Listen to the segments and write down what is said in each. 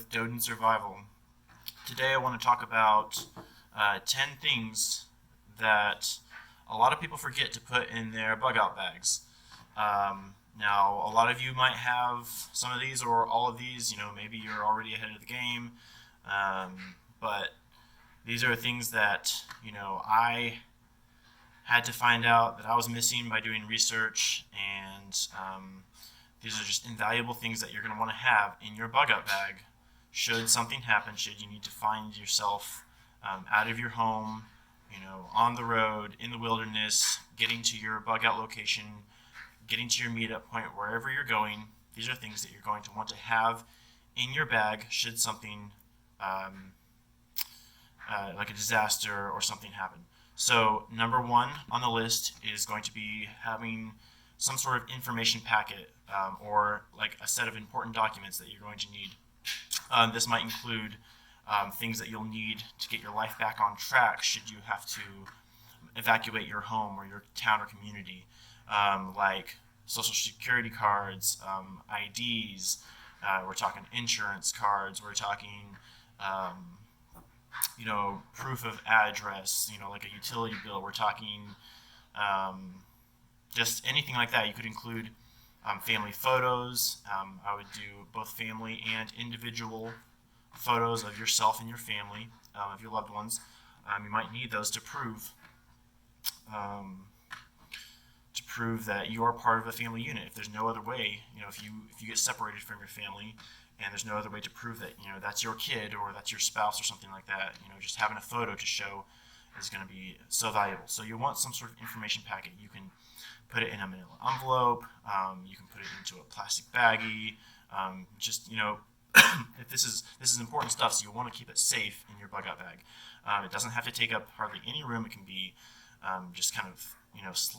with Doden Survival. Today I want to talk about 10 things that a lot of people forget to put in their bug out bags. Now, a lot of you might have some of these or all of these. Maybe you're already ahead of the game. But these are things that, I had to find out that I was missing by doing research, and these are just invaluable things that you're going to want to have in your bug out bag should something happen, should you need to find yourself out of your home, on the road, in the wilderness, getting to your bug out location, getting to your meetup point, wherever you're going. These are things that you're going to want to have in your bag should something like a disaster or something happen. So number one on the list is going to be having some sort of information packet or like a set of important documents that you're going to need. This might include things that you'll need to get your life back on track should you have to evacuate your home or your town or community, like social security cards, IDs, we're talking insurance cards, we're talking proof of address, like a utility bill. We're talking just anything like that. You could include family photos. I would do both family and individual photos of yourself and your family, of your loved ones. You might need those to prove that you are part of a family unit. If there's no other way, if you get separated from your family, and there's no other way to prove that that's your kid or that's your spouse or something like that, just having a photo to show is going to be so valuable. So you want some sort of information packet. You can put it in a manila envelope. You can put it into a plastic baggie. If this is important stuff, so you want to keep it safe in your bug out bag. It doesn't have to take up hardly any room. It can be just kind of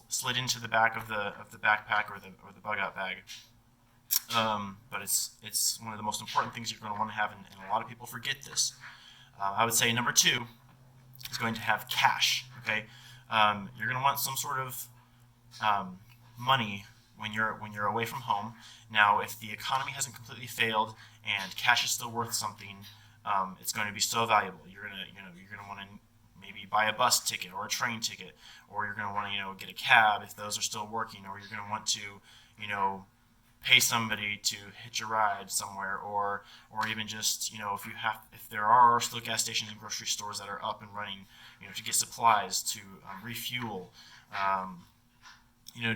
slid into the back of the backpack or the bug out bag. But it's one of the most important things you're going to want to have, and a lot of people forget this. I would say number two is going to have cash. Okay, you're going to want some sort of money when you're away from home. Now, if the economy hasn't completely failed and cash is still worth something, it's going to be so valuable. You're gonna want to maybe buy a bus ticket or a train ticket, or you're going to want to get a cab if those are still working, or you're going to want to pay somebody to hitch a ride somewhere, or even just if there are still gas stations and grocery stores that are up and running, to get supplies, to refuel,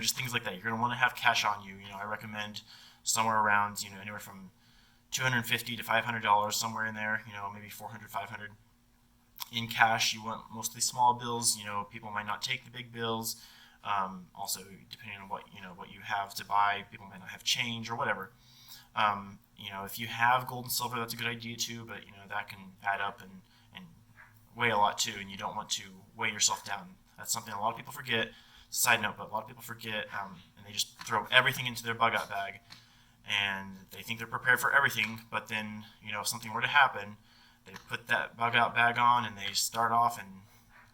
just things like that. You're going to want to have cash on you. I recommend somewhere around anywhere from $250 to $500, somewhere in there. Maybe 400, 500 in cash. You want mostly small bills. People might not take the big bills. Also, depending on what you have to buy, people might not have change or whatever. If you have gold and silver, that's a good idea too. But that can add up and weigh a lot too, and you don't want to weigh yourself down. That's something a lot of people forget. Side note, but a lot of people forget, and they just throw everything into their bug out bag, and they think they're prepared for everything. But then, if something were to happen, they put that bug out bag on and they start off, and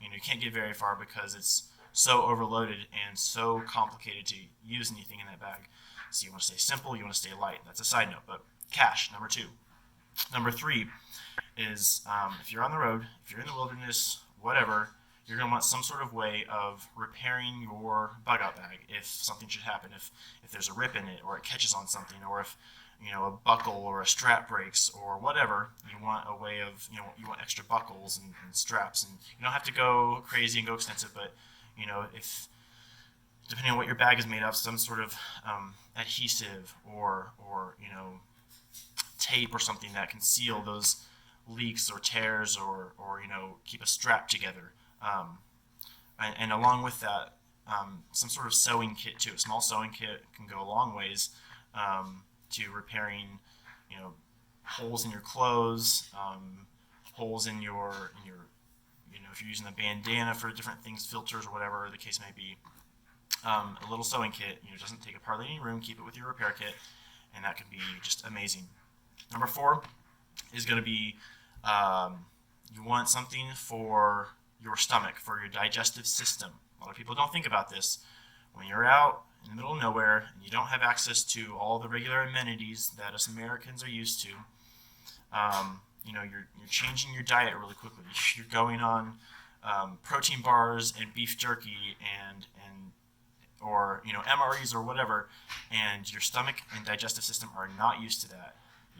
you can't get very far because it's so overloaded and so complicated to use anything in that bag. So you want to stay simple, you want to stay light. That's a side note. But cash, number two. Number three is if you're on the road, if you're in the wilderness, whatever, you're going to want some sort of way of repairing your bug out bag if something should happen. If there's a rip in it, or it catches on something, or if a buckle or a strap breaks or whatever, you want a way of you want extra buckles and straps, and you don't have to go crazy and go extensive, but if depending on what your bag is made of, some sort of adhesive or tape or something that can seal those leaks or tears, or keep a strap together. And along with that, some sort of sewing kit too. A small sewing kit can go a long ways to repairing holes in your clothes, holes in your if you're using a bandana for different things, filters or whatever the case may be. A little sewing kit, doesn't take up hardly any room. Keep it with your repair kit, and that can be just amazing. Number four is going to be you want something for your stomach, for your digestive system. A lot of people don't think about this. When you're out in the middle of nowhere and you don't have access to all the regular amenities that us Americans are used to, You're changing your diet really quickly. You're going on protein bars and beef jerky and or MREs or whatever, and your stomach and digestive system are not used to that.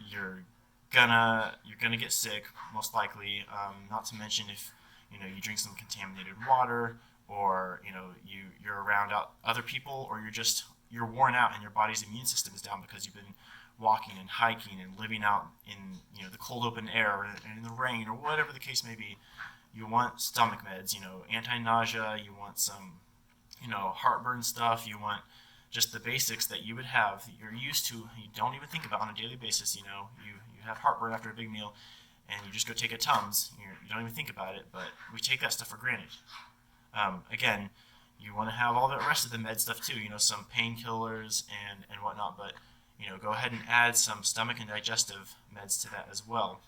You're gonna get sick most likely. Not to mention if you drink some contaminated water, or you're around other people, or you're worn out and your body's immune system is down because you've been walking and hiking and living out in the cold open air and in the rain or whatever the case may be. You want stomach meds, anti-nausea. You want some heartburn stuff. You want just the basics that you would have, that you're used to, you don't even think about on a daily basis. You have heartburn after a big meal, and you just go take a Tums. You don't even think about it, but we take that stuff for granted. Again, you want to have all the rest of the med stuff too, some painkillers and whatnot, but go ahead and add some stomach and digestive meds to that as well.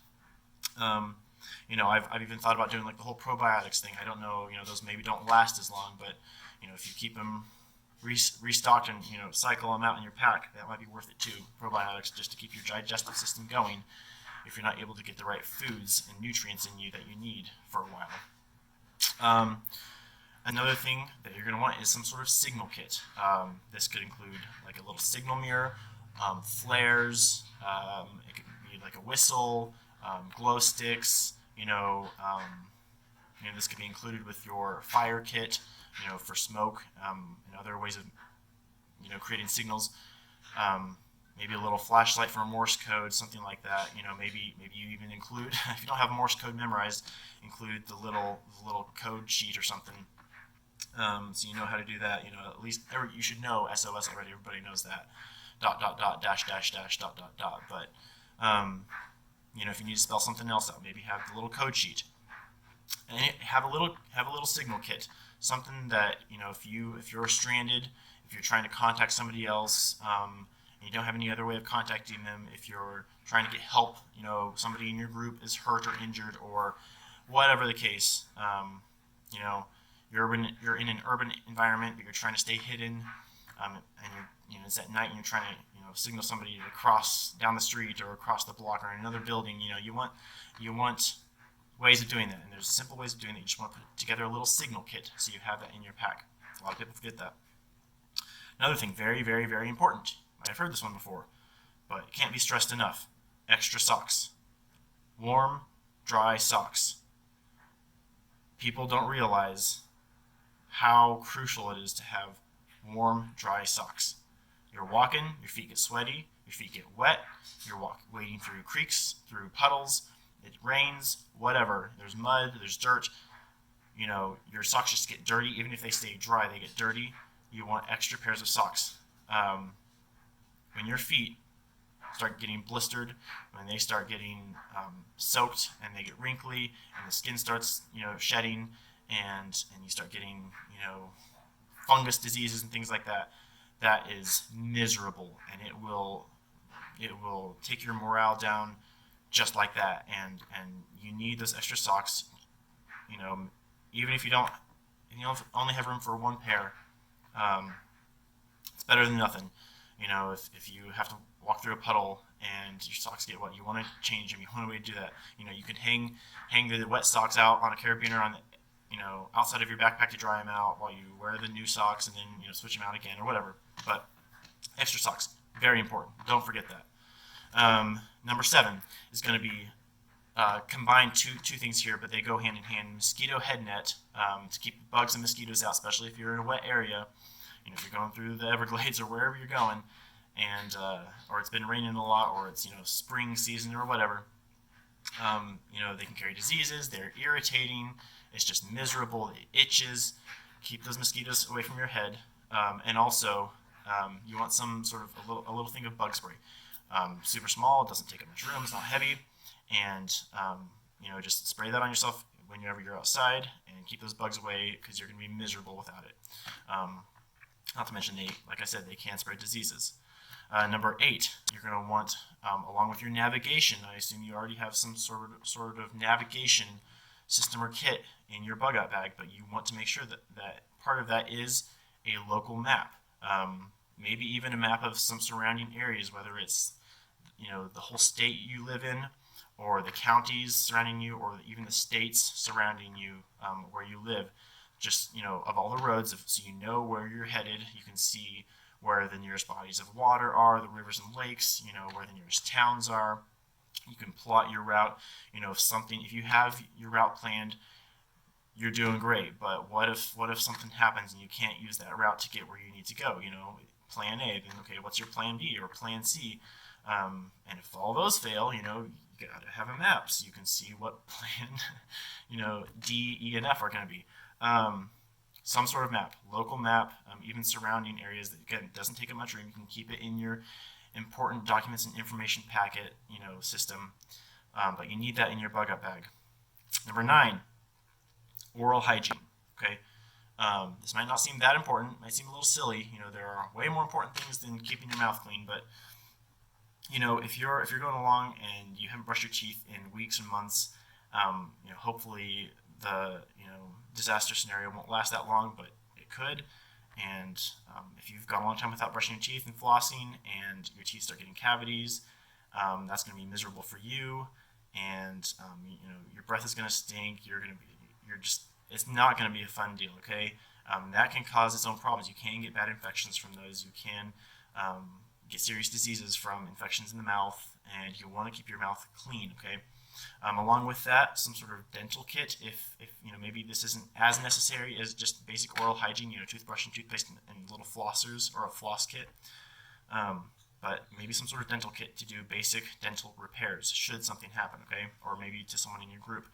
I've even thought about doing like the whole probiotics thing. I don't know, those maybe don't last as long, but if you keep them restocked and cycle them out in your pack, that might be worth it too. Probiotics, just to keep your digestive system going if you're not able to get the right foods and nutrients in you that you need for a while. Another thing that you're going to want is some sort of signal kit. This could include like a little signal mirror, flares, it could be like a whistle, glow sticks. This could be included with your fire kit, for smoke, and other ways of creating signals. Maybe a little flashlight for a Morse code, something like that. Maybe you even include, if you don't have Morse code memorized, include the little code sheet or something, so you know how to do that. At least you should know SOS already. Everybody knows that. ... dash dash dash ... But if you need to spell something else out, maybe have the little code sheet, and have a little signal kit. Something that if you're stranded, if you're trying to contact somebody else, and you don't have any other way of contacting them, if you're trying to get help, somebody in your group is hurt or injured or whatever the case, you're in an urban environment, but you're trying to stay hidden, and it's at night and you're trying to signal somebody to cross down the street or across the block or in another building. You want ways of doing that, and there's simple ways of doing it. You just want to put together a little signal kit so you have that in your pack. A lot of people forget that. Another thing, very, very, very important. You might have heard this one before, but it can't be stressed enough. Extra socks. Warm, dry socks. People don't realize how crucial it is to have warm, dry socks. You're walking, your feet get sweaty, your feet get wet, you're wading through creeks, through puddles, it rains, whatever, there's mud, there's dirt, your socks just get dirty. Even if they stay dry, they get dirty. You want extra pairs of socks. When your feet start getting blistered, when they start getting soaked and they get wrinkly and the skin starts shedding, and you start getting fungus diseases and things like that, that is miserable, and it will take your morale down just like that. And you need those extra socks. Even if you only have room for one pair, it's better than nothing. If you have to walk through a puddle and your socks get wet, you want to change them. You want a way to do that. You can hang the wet socks out on a carabiner on the outside of your backpack to dry them out while you wear the new socks, and then switch them out again or whatever. But extra socks, very important. Don't forget that. Number 7 is going to be combine two things here, but they go hand in hand. Mosquito Head Net, to keep bugs and mosquitoes out, especially if you're in a wet area. If you're going through the Everglades or wherever you're going, and or it's been raining a lot, or it's spring season or whatever. They can carry diseases. They're irritating. It's just miserable. It itches. Keep those mosquitoes away from your head. And also, you want some sort of a little thing of bug spray. Super small. It doesn't take up much room. It's not heavy. And just spray that on yourself whenever you're outside, and keep those bugs away, because you're going to be miserable without it. Not to mention, like I said, they can spread diseases. Number 8, you're going to want, along with your navigation, I assume you already have some sort of navigation system or kit in your bug out bag, but you want to make sure that part of that is a local map. Maybe even a map of some surrounding areas, whether it's the whole state you live in, or the counties surrounding you, or even the states surrounding you, where you live. Just, of all the roads, so you know where you're headed. You can see where the nearest bodies of water are, the rivers and lakes, where the nearest towns are. You can plot your route. If you have your route planned, you're doing great. But what if something happens and you can't use that route to get where you need to go? Plan A. Then okay, what's your plan B or plan C? And if all those fail, you gotta have a map so you can see what plan, D, E, and F are going to be. Some sort of map, local map, even surrounding areas that, again, doesn't take up much room. You can keep it in your important documents and information packet, system, but you need that in your bug out bag. Number 9, oral hygiene. Okay, this might not seem that important, might seem a little silly. There are way more important things than keeping your mouth clean, but if you're going along and you haven't brushed your teeth in weeks or months, hopefully the disaster scenario won't last that long, but it could. And if you've gone a long time without brushing your teeth and flossing, and your teeth start getting cavities, that's going to be miserable for you, and your breath is going to stink. It's not going to be a fun deal. Okay, that can cause its own problems. You can get bad infections from those. You can get serious diseases from infections in the mouth, and you want to keep your mouth clean. Okay. Along with that, some sort of dental kit, if maybe this isn't as necessary as just basic oral hygiene, toothbrush and toothpaste and little flossers, or a floss kit, but maybe some sort of dental kit to do basic dental repairs should something happen, okay, or maybe to someone in your group,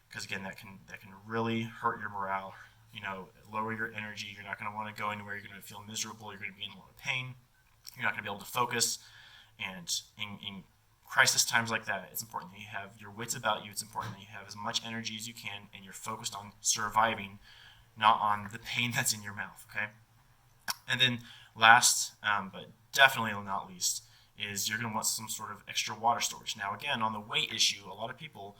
because again, that can really hurt your morale, lower your energy. You're not going to want to go anywhere. You're going to feel miserable. You're going to be in a lot of pain. You're not going to be able to focus, and in crisis times like that, it's important that you have your wits about you. It's important that you have as much energy as you can, and you're focused on surviving, not on the pain that's in your mouth, okay? And then last, but definitely not least, is you're going to want some sort of extra water storage. Now, again, on the weight issue, a lot of people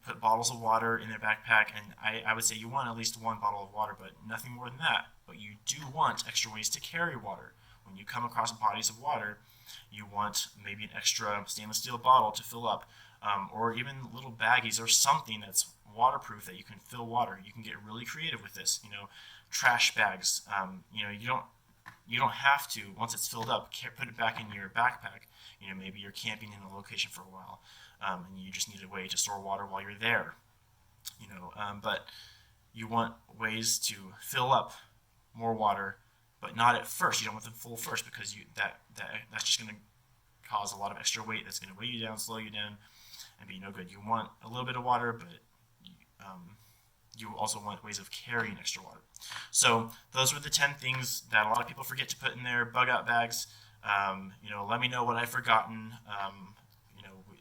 put bottles of water in their backpack, and I would say you want at least 1 bottle of water, but nothing more than that. But you do want extra ways to carry water. When you come across bodies of water, you want maybe an extra stainless steel bottle to fill up, or even little baggies or something that's waterproof that you can fill water. You can get really creative with this. Trash bags. You don't have to, once it's filled up, put it back in your backpack. Maybe you're camping in a location for a while, and you just need a way to store water while you're there. But you want ways to fill up more water, but not at first. You don't want them full first, because that's just going to cause a lot of extra weight. That's going to weigh you down, slow you down, and be no good. You want a little bit of water, but you also want ways of carrying extra water. So those were the 10 things that a lot of people forget to put in their bug out bags. Let me know what I've forgotten.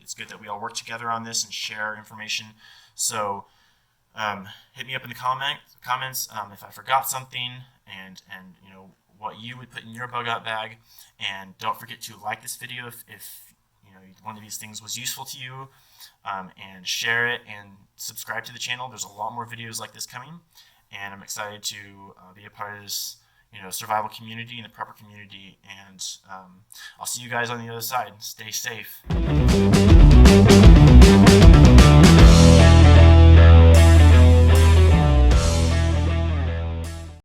It's good that we all work together on this and share information. So hit me up in the comments if I forgot something, and what you would put in your bug out bag. And don't forget to like this video if one of these things was useful to you, and share it and subscribe to the channel. There's a lot more videos like this coming, and I'm excited to be a part of this survival community and the prepper community. And I'll see you guys on the other side. Stay safe.